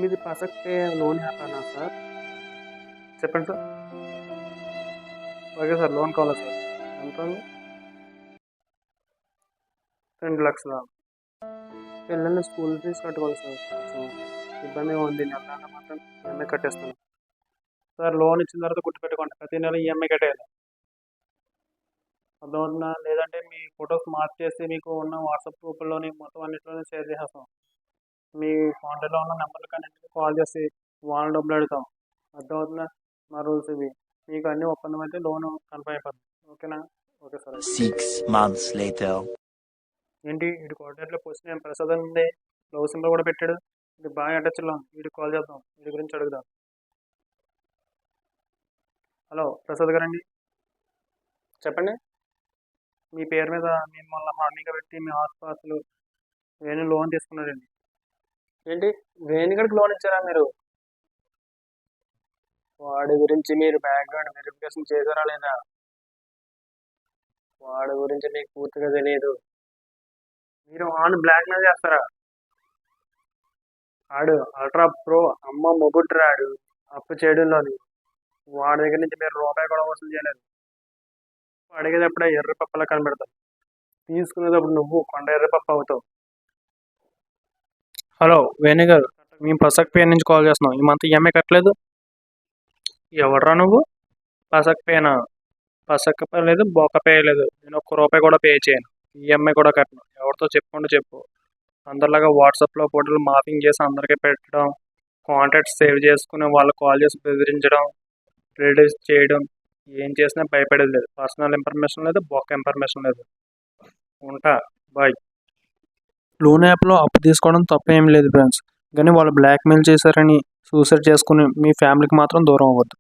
మీది perfect pay loan యాపేనా sir? చెప్పండి sir. Okay sir. Loan కావాలా సార్? ఎంతండి? 2,00,000 పిల్లల్ని స్కూల్ ఫీజు కట్టుకోవాలి సార్. కొంచెం ఇబ్బందిగా ఉంది. నెల నెల మాత్రం ఈఎంఐ కట్టేస్తాను. సార్ లోన్ ఇచ్చిన తర్వాత గుర్తుపెట్టుకోండి. ప్రతి నెల ఈఎంఐ కట్టేయాలి. అర్థమవుతుందా? లేదంటే మీ ఫోటోస్ మార్చేసి మీకు ఉన్న వాట్సాప్ గ్రూపుల్లోని మొత్తం అన్నిట్లోని షేర్ చేసేస్తాం. మీ కాంటాక్ట్లో ఉన్న నెంబర్లకి అన్నింటికి కాల్ చేసి వాళ్ళని డబ్బులు అడుగుతాం. అర్థమవుతుందా? మా రూల్స్ ఇవి. మీకు అన్ని ఒప్పందం అయితే లోన్ కన్ఫర్మ్ అయిపోతుంది. ఓకేనా? Okay sir. 6 months later. ఏంటి వీడి కోఆర్డినేట్లో పోస్ట్ నేమ్ ప్రసాద్ అని ఉంది. లవ్ సింబల్ కూడా పెట్టాడు. ఇది బాగా అటచ్లో వీడికి కాల్ చేద్దాం. వీడి గురించి అడుగుదాం. హలో ప్రసాద్ గారండి, చెప్పండి. మీ పేరు మీద మేము మొన్న హామీగా పెట్టి మీ ఆస్తుపాస్తులు వేణు లోన్ తీసుకున్నాడండి. ఏంటి వేణుగడికి లోన్ ఇచ్చారా మీరు? వాడి గురించి మీరు బ్యాక్గ్రౌండ్ వెరిఫికేషన్ చేశారా లేదా? వాడి గురించి మీకు పూర్తిగా తెలియదు. మీరు ఆన్ బ్లాక్ మెయిల్ చేస్తారా? ఆడు అల్ట్రా ప్రో అమ్మ మొగుడ్రాడు అప్పు చేయడంలోని. వాడి దగ్గర నుంచి మీరు రూపాయి కూడా వసూలు చేయలేదు. అడిగేటప్పుడే ఎర్ర పప్పలా కనబడతావు. తీసుకునేటప్పుడు నువ్వు కొండ ఎర్ర పప్పు అవుతావు. హలో వేణు గారు, మేము పసక్ పే నుంచి కాల్ చేస్తున్నాం. ఈ మంత్ ఈఎంఐ కట్టలేదు. ఎవడ్రా నువ్వు? పసక్ పేనా? పసక్ పే లేదు, బొక్క పే లేదు. నేను ఒక్క రూపాయి కూడా పే చేయను. ఈఎంఐ కూడా కట్టను. ఎవరితో చెప్పుకుంటూ చెప్పు. అందరిలాగా వాట్సాప్లో ఫోటోలు మార్పింగ్ చేసి అందరికీ పెట్టడం, కాంటాక్ట్స్ సేవ్ చేసుకుని వాళ్ళు కాల్ చేసి బెదిరించడం, క్రెడిట్స్ చేయడం, ఏం చేసినా భయపడేది లేదు. పర్సనల్ ఇన్ఫర్మేషన్ లేదు, బొక్క ఇన్ఫర్మేషన్ లేదు. ఉంటా, బాయ్. లోన్ యాప్లో అప్పు తీసుకోవడం తప్పేం లేదు ఫ్రెండ్స్, కానీ వాళ్ళు బ్లాక్మెయిల్ చేశారని సూసైడ్ చేసుకుని మీ ఫ్యామిలీకి మాత్రం దూరం అవ్వద్దు.